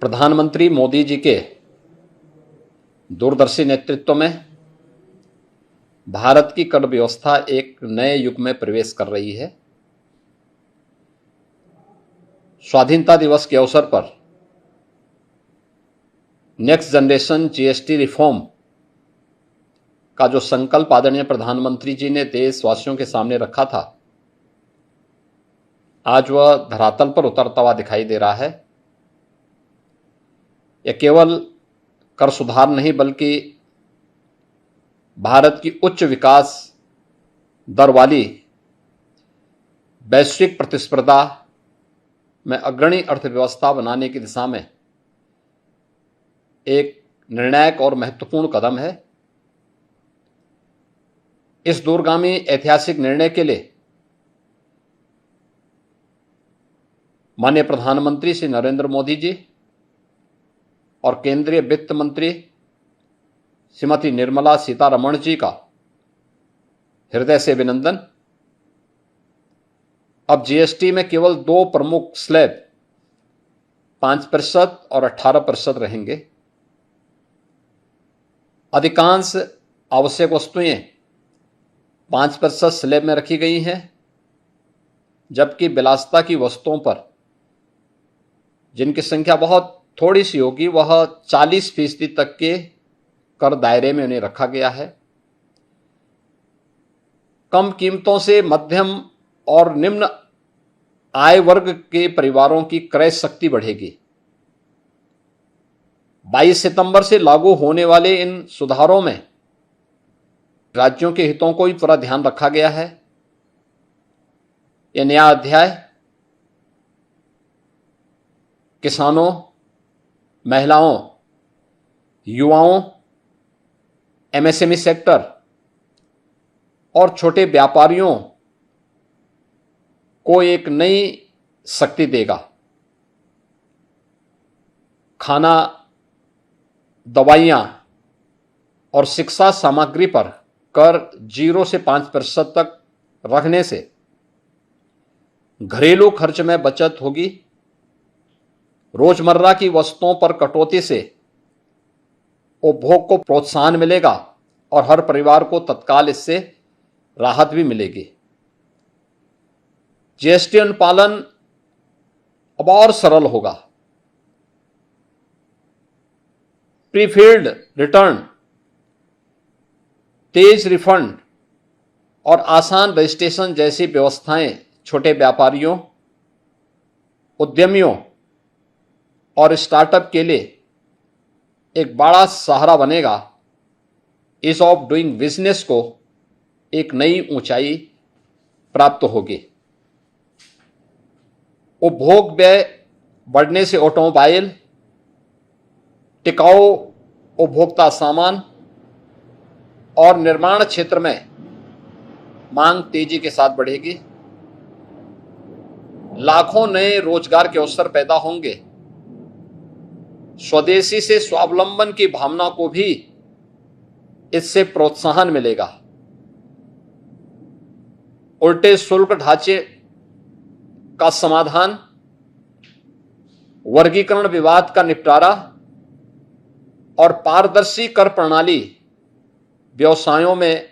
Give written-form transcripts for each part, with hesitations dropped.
प्रधानमंत्री मोदी जी के दूरदर्शी नेतृत्व में भारत की कर व्यवस्था एक नए युग में प्रवेश कर रही है। स्वाधीनता दिवस के अवसर पर नेक्स्ट जनरेशन जीएसटी रिफॉर्म का जो संकल्प आदरणीय प्रधानमंत्री जी ने देशवासियों के सामने रखा था, आज वह धरातल पर उतरता हुआ दिखाई दे रहा है। यह केवल कर सुधार नहीं बल्कि भारत की उच्च विकास दर वाली वैश्विक प्रतिस्पर्धा में अग्रणी अर्थव्यवस्था बनाने की दिशा में एक निर्णायक और महत्वपूर्ण कदम है। इस दूरगामी ऐतिहासिक निर्णय के लिए माननीय प्रधानमंत्री श्री नरेंद्र मोदी जी और केंद्रीय वित्त मंत्री श्रीमती निर्मला सीतारमण जी का हृदय से अभिनंदन। अब जीएसटी में केवल दो प्रमुख स्लैब 5% और 18% रहेंगे। अधिकांश आवश्यक वस्तुएं 5% स्लैब में रखी गई हैं, जबकि विलासिता की वस्तुओं पर जिनकी संख्या बहुत थोड़ी सी होगी वह 40% तक के कर दायरे में उन्हें रखा गया है। कम कीमतों से मध्यम और निम्न आय वर्ग के परिवारों की क्रय शक्ति बढ़ेगी। 22 सितंबर से लागू होने वाले इन सुधारों में राज्यों के हितों को भी पूरा ध्यान रखा गया है। यह नया अध्याय किसानों, महिलाओं, युवाओं, एमएसएमई सेक्टर और छोटे व्यापारियों को एक नई शक्ति देगा। खाना, दवाइयां और शिक्षा सामग्री पर कर 0 से 5% तक रखने से घरेलू खर्च में बचत होगी। रोजमर्रा की वस्तुओं पर कटौती से उपभोग को प्रोत्साहन मिलेगा और हर परिवार को तत्काल इससे राहत भी मिलेगी। जीएसटी अनुपालन अब और सरल होगा। प्रीफिल्ड रिटर्न, तेज रिफंड और आसान रजिस्ट्रेशन जैसी व्यवस्थाएं छोटे व्यापारियों, उद्यमियों और स्टार्टअप के लिए एक बड़ा सहारा बनेगा। ईज ऑफ डूइंग बिजनेस को एक नई ऊंचाई प्राप्त होगी। उपभोग व्यय बढ़ने से ऑटोमोबाइल, टिकाऊ उपभोक्ता सामान और निर्माण क्षेत्र में मांग तेजी के साथ बढ़ेगी। लाखों नए रोजगार के अवसर पैदा होंगे। स्वदेशी से स्वावलंबन की भावना को भी इससे प्रोत्साहन मिलेगा। उल्टे शुल्क ढांचे का समाधान, वर्गीकरण विवाद का निपटारा और पारदर्शी कर प्रणाली व्यवसायों में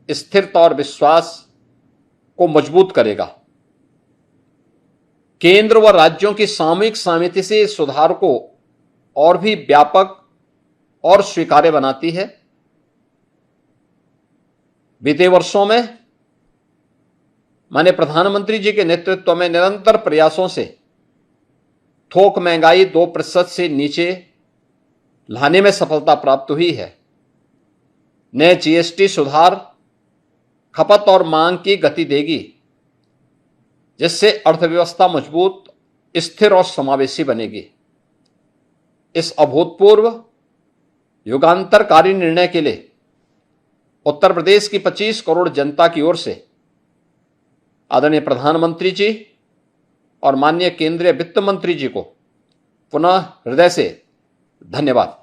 स्थिरता और विश्वास को मजबूत करेगा। केंद्र व राज्यों की सामूहिक सहमति से इस सुधार को और भी व्यापक और स्वीकार्य बनाती है। बीते वर्षों में माननीय प्रधानमंत्री जी के नेतृत्व में निरंतर प्रयासों से थोक महंगाई 2% से नीचे लाने में सफलता प्राप्त हुई है। नए जीएसटी सुधार खपत और मांग की गति देगी, जिससे अर्थव्यवस्था मजबूत, स्थिर और समावेशी बनेगी। इस अभूतपूर्व युगांतरकारी निर्णय के लिए उत्तर प्रदेश की 25 करोड़ जनता की ओर से आदरणीय प्रधानमंत्री जी और माननीय केंद्रीय वित्त मंत्री जी को पुनः हृदय से धन्यवाद।